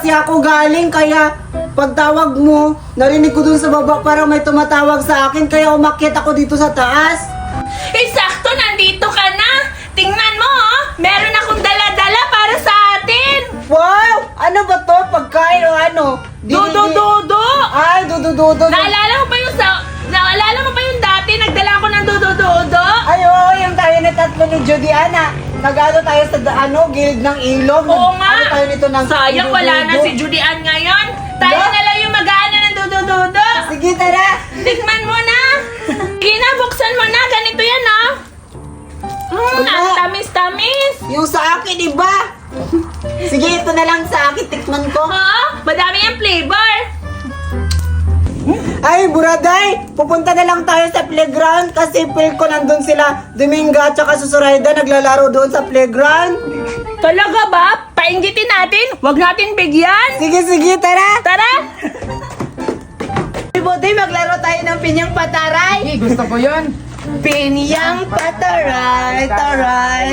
kasi ako galing, kaya pagtawag mo, narinig ko dun sa baba parang may tumatawag sa akin, kaya umakyat ako dito sa taas. Sakto, nandito ka na. Tingnan mo, oh. Meron akong dala-dala para sa atin. Wow! Ano ba to? Pagkain o ano? Dudu-dudu. Ay, dudu-dudu. Naalala mo ba yung dati nagdala ako ng dudu-dudu? Ay, oo, yung tayo na tatlo ni Judy Ana. Nag-ano tayo sa gilid ng ilog. Oo nga. Ano tayo nito ng Sayang, wala na si Judy Ann ngayon. Tayo Ba? na lang yung mag-aano ng dudu-dudu. Sige, tara. Tikman mo na. Gina, buksan mo na. Ganito yan, oh. Wala. Ang tamis-tamis. Yung sa akin, iba. Sige, ito na lang sa akin. Tikman ko. Oo, madami yung flavor. Ay, Buraday! Pupunta na lang tayo sa playground kasi feel ko nandun sila Dominga at saka Susurayda naglalaro doon sa playground. Talaga ba? Painggitin natin? Huwag natin bigyan. Sige, tara! Tara. Buday, maglaro tayo ng pinyang pataray. Gusto ko yun. Pinyang pataray, taray.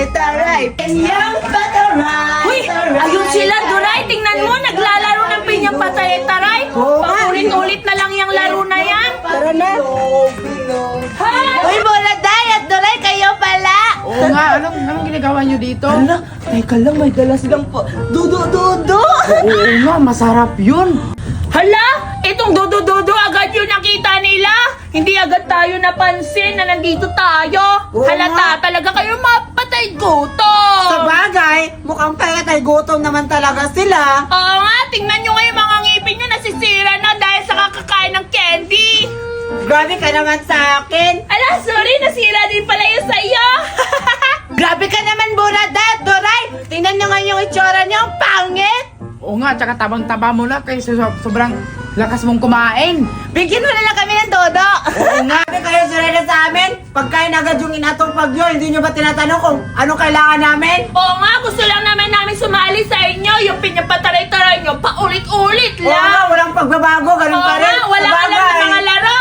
Pinyang pataray, Uy, ayun sila, Duray. Tingnan mo, naglalaro ng pinyang patay-taray. Oo nga. Paulit-ulit na lang yung laro na yan. Tara na. Ha? Uy, Buladay at Duray, kayo pala. Oo nga, anong ginagawa nyo dito? Hala, teka lang, may dalas lang po. Dudu. Oo nga, masarap yun. Hala, itong dudu-dudu agad yung nakita nila. Hindi agad tayo napansin na nandito tayo. Oo Halata talaga kayo mapatay gutom. Sa bagay, mukhang patay gutom naman talaga sila. Oo nga, tingnan nyo nga yung mga ngipin nyo nasisira na dahil sa kakakain ng candy. Grabe ka naman sa akin. Ala, sorry, nasira din pala yun sa iyo. Grabe ka naman, Buladay at Duray. Tingnan nyo nga yung itsura nyo, ang pangit. Oo nga, tsaka tabang-taba mo na kaysa sobrang lakas mong kumain. Bigyan mo na lang kami ng dodo. Oo nga. Grabe kayo surrender sa amin. Pagkain agad yung inatong pagyo, hindi nyo ba tinatanong kung ano kailangan namin? Oo nga, gusto lang namin sumali sa inyo. Yung pinyapataray-taray nyo, paulit-ulit Oo nga, lang. walang pagbabago, ganun Oo pa rin. nga, wala Sa ka lang bagay. ng mga laro.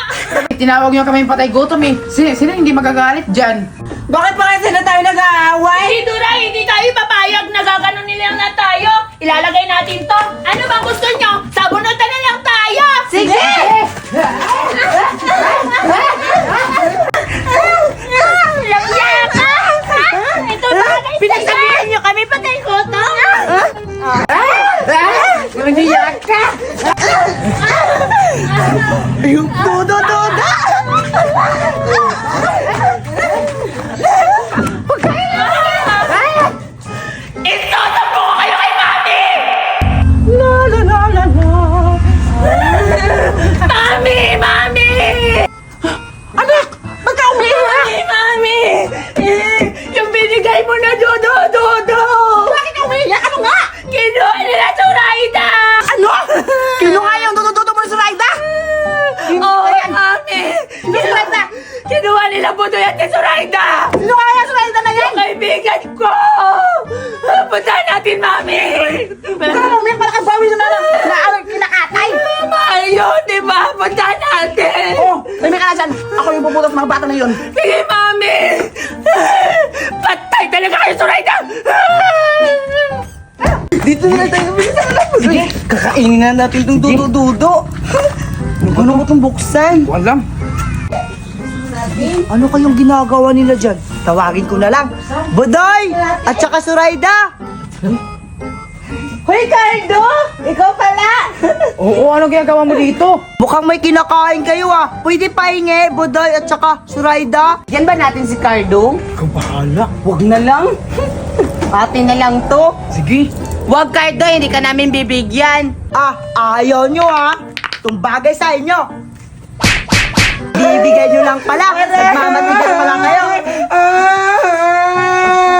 Tinawag nyo kami patay gutom eh. Sino hindi magagalit dyan? Bakit pa kasi na tayo nag-aaway? Hindi, Duray, hindi tayo papayag na gaganon nila na tayo. Ilalagay natin to. Ano bang gusto nyo? Sabunutan na lang tayo. Sige! Langya ka! Ito bagay Pinagsabihan nyo kami, patay ko to. Nangiyak ka! Yung dodo. Itotopo ko kayo kay Mami! Mami! Anak! Ba't ka umiiyak? Mami! Yung binigay mo na dodo! Bakit ka umiiyak? Ano nga? Kinuha nila sa Raida! Ano? Kinuha yung dodo mo sa Raida? Oo, Mami! Kinuha nila po doon yan sa Raida! Sino kaya sa Raida na yan? Yung kaibigan ko! Puntahan natin, Mami! Ano, may palakabawi na kinakatay. Ayun, di ba? Puntahan natin! Oh, may ka na dyan. Ako yung bubutas mga bata na yun. Sige, Mami! Patay talaga kayo sa Raida! Dito na tayo. Bilisan na lang. Sige. Kakainin na natin itong dudo. Ano mo itong buksan? Walang. Ano kayong ginagawa nila dyan? Tawagin ko na lang. Budoy! At saka Surayda! Hoy, Cardo! Ikaw pala! Oo, anong ginagawa mo dito? Mukhang may kinakain kayo ah. Pwede pahingi, Budoy at saka Surayda. Yan ba natin si Cardo? Ikaw bahala. Huwag na lang. Atin na lang to. Sige. Huwag, Cardo, hindi ka namin bibigyan. Ah, ayaw nyo ah. Itong bagay sa inyo. Bibigyan nyo lang pala. Nagmamatigas pa lang kayo.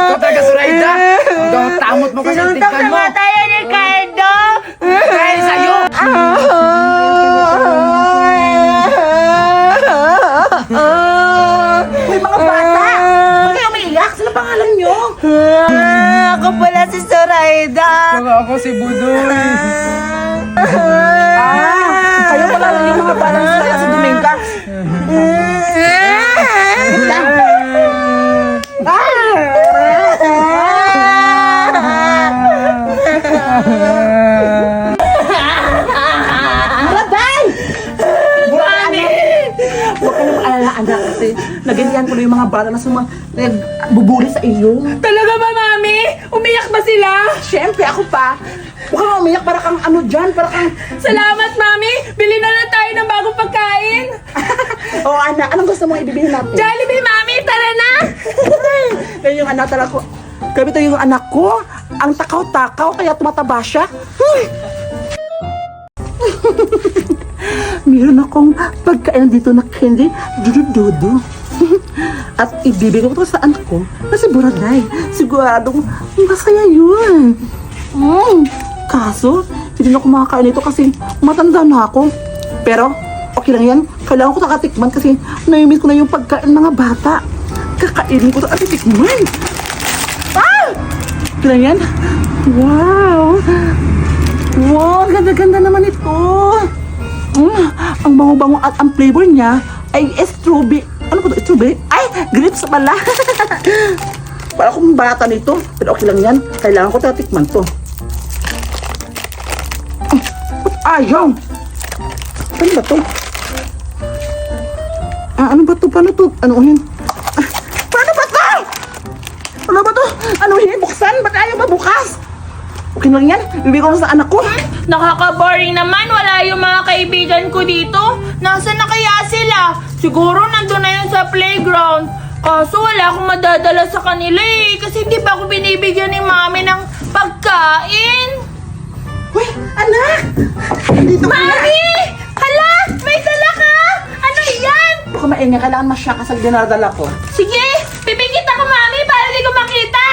Ikaw talaga, Surayda. Ikaw tamot mo kasi tigkan mo. tayo ni Cardo! Dahil sa'yo. May mga bata! Huwag kayo umiiyak! Sino pangalan nyo? Ako pala si Surayda. Ako si Budoy. Kayo pala yung mga batang sila sa Dominga. Lang. kasi naganyan ko na yung mga bata na nagbubuli sa iyo. Talaga ba, Mami? Umiyak ba sila? Siyempre, ako pa. Huwag kang umiyak, para kang ano dyan, para kang... Salamat, Mami! Bili na lang tayo ng bagong pagkain! Oo, anak, anong gusto mong ibibili natin? Jollibee, Mami! Tara na! Kaya yung anak talaga ko. Grabe to yung anak ko. Ang takaw-takaw, kaya tumataba siya. Meron akong pagkain dito na candy, dudu-dudu. At ibibigay ko to sa anak ko na si Buraday. Siguradong masaya yun. Kaso, hindi na ako makakain ito kasi matanda na ako. Pero, okay lang yan. Kailangan ko nakatikman kasi naimiss ko na yung pagkain ng mga bata. Kakainin ko ito at titikman. Ah! Okay lang yan. Wow! Wow, ganda-ganda naman ito. Ang bango-bango at ang flavor niya ay strawberry. Ano ba ito? Strawberry? Ay, grapes pala. Para akong bata nito. Pero okay lang yan. Kailangan ko tatikman to. Ayaw! Ano ba to? Ano ba to? Paano to? Ano yun? Paano ba to? Ano ba to? Ano yun? Buksan? Ba't ayaw ba bukas? Okay lang yan. Bibigyan ko sa anak ko. Nakaka-boring naman. Wala yung mga kaibigan ko dito. Nasaan na kaya sila? Siguro nandun na yun sa playground. Kaso wala akong madadala sa kanila eh. Kasi hindi pa ako binibigyan ni Mami ng pagkain. Uy, anak! Dito ka na. Mami! Hala! May dala ka! Ano yan? Baka maingay. Kailangan masya ka sa dinadala ko. Sige! Pipikit ako, Mami, para di ko makita!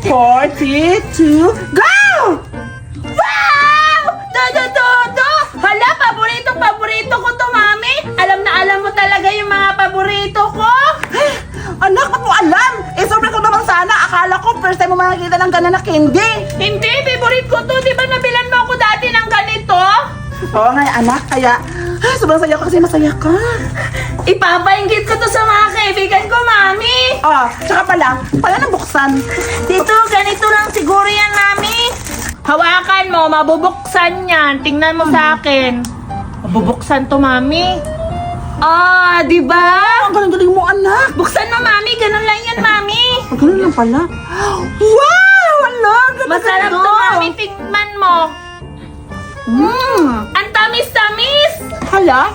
4, 3, 2, go! Wow! Dodo! Hala, paborito ko to, Mami! Alam na alam mo talaga yung mga paborito ko! Anak, ba't mo alam? Eh, sobrang ko naman sana. Akala ko first time mo makakita ng gana na candy. Hindi, favorite ko to. Di ba nabilan mo ako dati ng ganito? Oo nga, anak. Kaya, sobrang saya ko kasi masaya ka. Ipapainggit ko to sa mga kaibigan ko, Mami! Tsaka pala, nang buksan. Dito, ganito lang siguro yan, Mami. Hawakan mo, mabubuksan yan. Tingnan mo sa akin. Mabubuksan to, Mami. Di ba? Ang galing-galing mo, anak. Buksan mo, Mami. Ganun lang yan, Mami. Ang galing lang pala. Wow! Alam, ganda Masarap ganito. to, Mami. Tingnan mo. Ang tamis-tamis. Hala?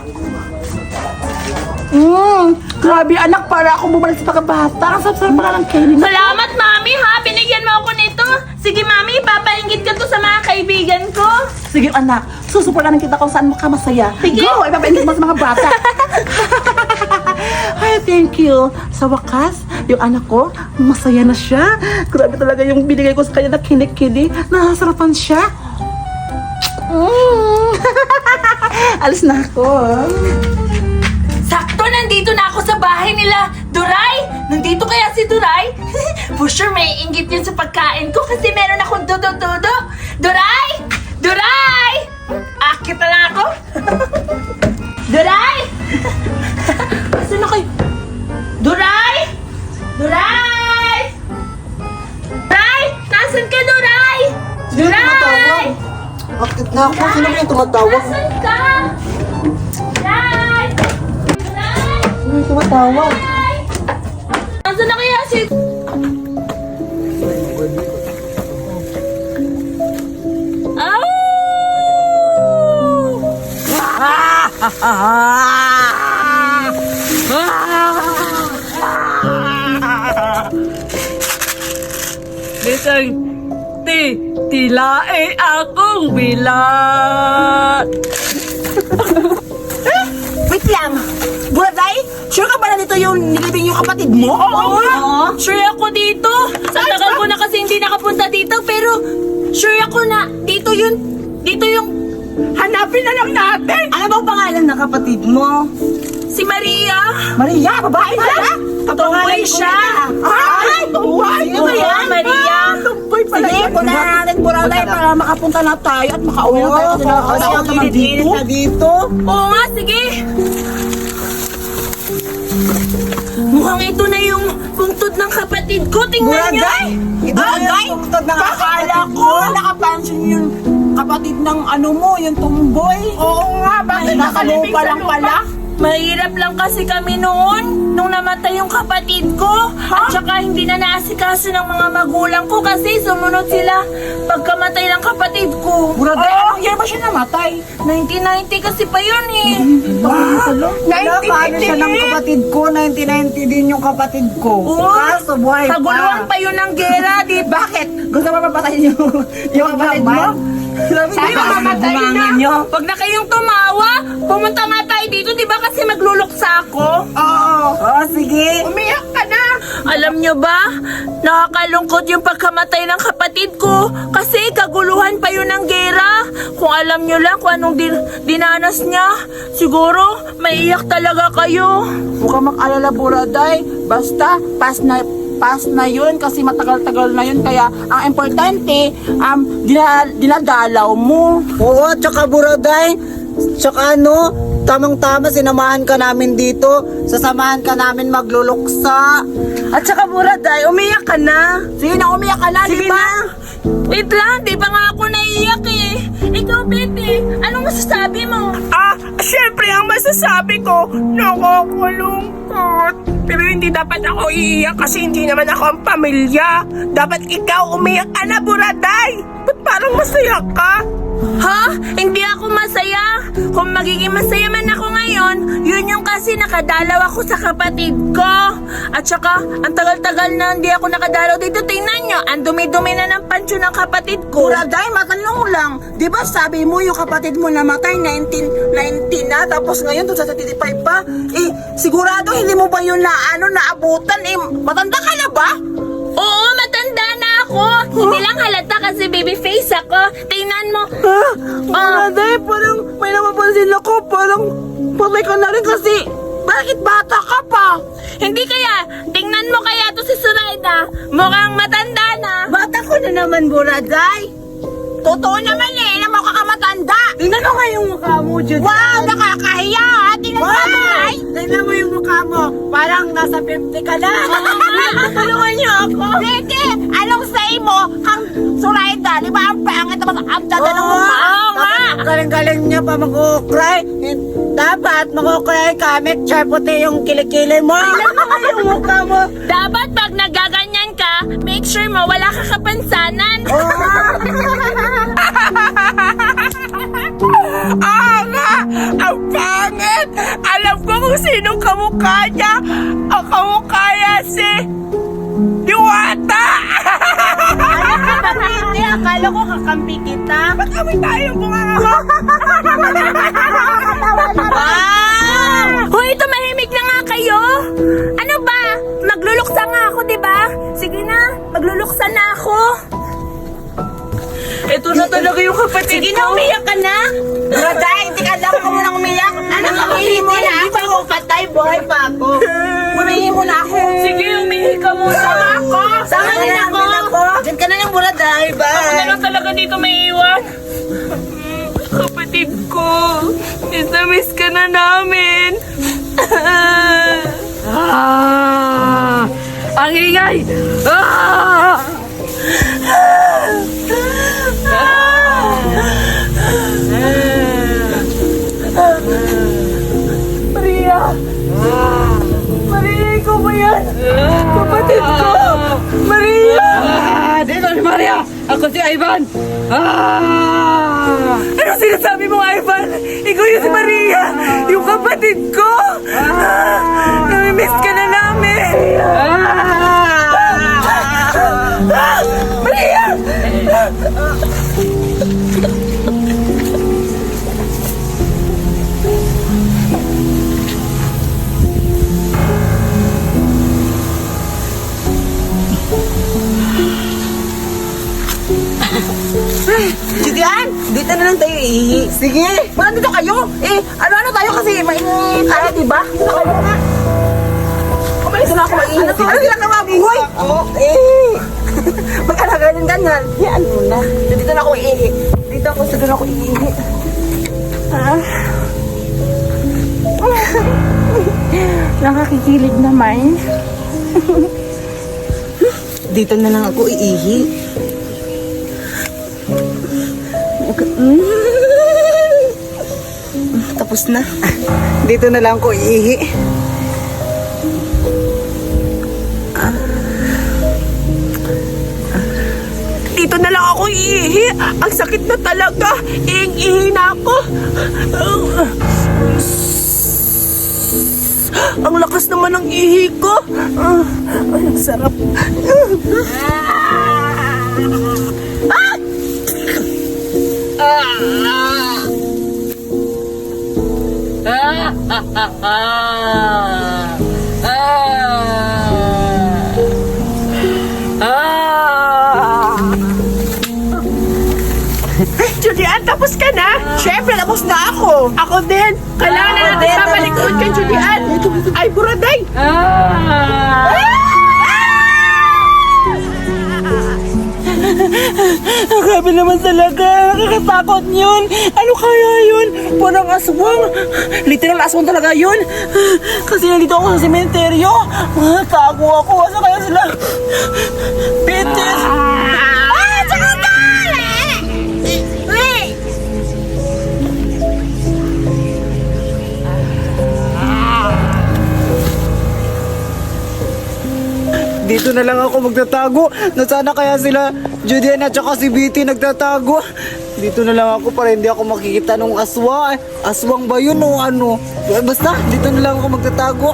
Grabe, anak. Para akong bumalik sa pagkabata. Ang sarap-sarap pala ng candy. Salamat, Mami, ha? Binigyan mo ako nito. Sige, Mami, papainggit ka to sa mga kaibigan ko. Sige, anak. Susuportahan kita kung saan mo ka masaya. Sige. Go! Ipapaingit mo sa mga bata. Ay, thank you. Sa wakas, yung anak ko, masaya na siya. Grabe talaga yung binigay ko sa kanya na kinik-kini. Nakasarapan siya. Alis na ako. Sakto, nandito na ako sa bahay nila. Duray! Nandito kaya si Duray? For sure, may inggit yun sa pagkain ko kasi meron akong dudo-dudo. Duray! Duray! Akit na lang ako. Duray! Asan na kayo? Duray! Duray! Duray! Nasaan ka, Duray? Duray! Bakit na ako? Sino ba yung tumatawag? Nasaan ka? Duray! Duray! Sino yung tumatawag? Nasaan na kaya si... Bisang tilae akong bilat. Wait lang! Buraday, sure ka ba na dito yung nilibing yung kapatid mo? Oo, sure ako dito. Sa tagal ko na kasi hindi nakapunta dito, pero sure ako na dito yung Hanapin na lang natin! Ano bang pangalan ng kapatid mo? si Maria. Maria, babae siya? Tomboy siya. Ay, tuway! Sino ba yan, Maria? Tumboy pala Sige, yan. punta na natin Buraday para makapunta na tayo at makauwi na tayo. Oo, Dito na dito. Oo nga, sige. Mukhang ito na yung bungtod ng kapatid ko. Tingnan niyo. Buraday? Akala ko nakapansin yung kapatid ng ano mo, yung tumboy. Oo nga, bakit Nakalupa lang pala. Mahirap lang kasi kami noon nung namatay yung kapatid ko. At saka hindi na naasikaso ng mga magulang ko kasi sumunod sila pagkamatay ng kapatid ko. Buraday, anong year ba siya namatay? 1990 kasi pa yun eh. Wala, paano siya ng kapatid ko? 1990 din yung kapatid ko. Oo. Kaso buhay Kaguluhan pa. pa yun ng gera, di ba? Bakit? Gusto mo mapatayin yung kapatid mo? Sabi ko, mamatay na. Huwag na kayong tumawa. Pumunta nga tayo dito, di ba? Kasi magluluksa ako. Oo, sige. Umiyak ka na! Alam nyo ba, nakakalungkot yung pagkamatay ng kapatid ko kasi kaguluhan pa yun ng gera. Kung alam nyo lang kung anong dinanas niya, siguro maiyak talaga kayo. Huwag kang mag-alala, Buraday. Basta, pass na yun kasi matagal-tagal na yun. Kaya, ang importante, dinadalaw mo. Oo, tsaka Buraday, tsaka tamang-tama sinamahan ka namin dito. Sasamahan ka namin magluluksa. At saka Buraday, umiyak ka na. Sige na, umiyak ka na, Sige di ba? na. Wait lang, di ba nga ako naiiyak eh. Ikaw, Betty, anong masasabi mo? Siyempre, ang masasabi ko, nakakalungkot. Pero hindi dapat ako iiyak kasi hindi naman ako ang pamilya. Dapat ikaw umiyak ka na, Buraday. Ba't parang masaya ka? Ha? Hindi ako masaya. Kung magiging masaya man ako ngayon, yun yung kasi nakadalaw ako sa kapatid ko. At saka, ang tagal-tagal na hindi ako nakadalaw dito. Tingnan nyo, ang dumi-dumi na ng pansyo ng kapatid ko. Buraday, matanong lang. Di ba sabi mo yung kapatid mo namatay 1990 na, tapos ngayon doon sa 35 pa? Eh, sigurado hindi mo ba yun naabutan? Eh, matanda ka na ba? Oo, matanda na ako. Hindi lang halata kasi baby face ako. Tingnan mo. Buraday, parang may napapansin ako. Parang patay ka na rin kasi bakit bata ka pa? Hindi kaya, tingnan mo kaya to si Suraida. Mukhang matanda na. Bata ko na naman, Buraday. Totoo naman eh, na mukha ka matanda. Tingnan mo nga yung mukha mo, Judy. Wow, nakakahiya. Tingnan mo, Buraday. Tingnan mo yung mukha mo. Parang nasa 50 ka na. Tulungan niyo ako. Sige, anong say mo? Ang Suraida, di ba ang pangit naman ang dada ng mukha? Oo nga. Galing-galing niya pa mag-cry. Dapat mag-cry ka. Make sure puti yung kilikili mo. Tingnan mo nga yung mukha mo. Dapat pag nagaganyan ka, make sure mo wala ka kapansanan. Nga! Ang pangit! Alam ko kung sinong kamukha niya. Ang kamukha niya si Diwata! Hindi, akala ko kakampi kita. Ba't kami tayo mga Hoy, tumahimik na nga kayo. Ano ba? Magluluksa nga ako, di ba? Sige na, magluluksa na ako. Ito na talaga yung kapatid Sige na, umiyak ka na. Buraday, hindi ka lang ako munang umiyak. Ano ka, umihi mo na ako. Ako patay, buhay pa ako. Umihi mo na ako. Sige, umihi ka muna. Sama ako. Sama din ako. Diyan ka na yung Buraday, Ako na bye. lang talaga dito may iwan. Kapatid ko, miss ka na namin. Ang ingay! Maria! Maria, ikaw ba yan? Kapatid ko! Maria! Dito si Maria! Ako si Ivan! Ano sinasabi mo, Ivan? Ikaw yung si Maria, yung kapatid ko. Namimiss ka na namin. Maria! Judian, dito na lang tayo ihi. Sige. Wala dito kayo. Eh, ano tayo kasi mainit tayo, di ba? Dito kayo nga. Dito na ako maihi. Ano sila na mabuhay? Oo. Mag-alaga ng ganyan. Yan muna. Dito na ako ihi. Dito ako, sa doon ako ihi. Nakakikilig naman. Dito na lang ako iihi. tapos na. Dito na lang ko iihi. Dito na lang ako iihi. Ang sakit na talaga. Iing-ihi na ako. Ang lakas naman ng ihi ko. Ay, ang sarap. Julian, tapos ka na? Siyempre, tapos na ako. Ako din. Kailangan na natin babaliktod kay Julian. Ay, buraday. Grabe naman talaga. Nakakatakot yun. Ano kaya yun? Parang aswang. Literal aswang talaga yun. Kasi nandito ako sa sementeryo. Tago ako. Asa kaya sila? Bitis! Dito na lang ako magtatago. Nasana kaya sila Julian at saka si Bitty nagtatago. Dito na lang ako para hindi ako makikita nung aswang. Aswang ba yun o ano? Basta, dito na lang ako magtatago.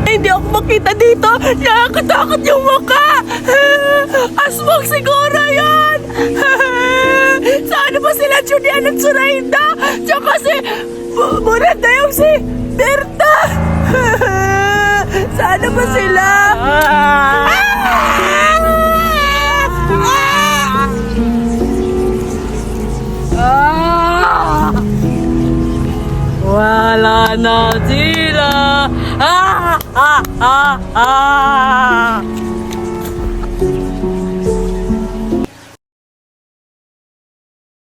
Hindi ako makita dito. Nakakatakot yung mukha. Aswang siguro yun. Saan ba sila Julian at Suraida? Tsaka si Muranda yung si Berta. Saan ba sila? Wala na sila. Ah, ah, ah, ah.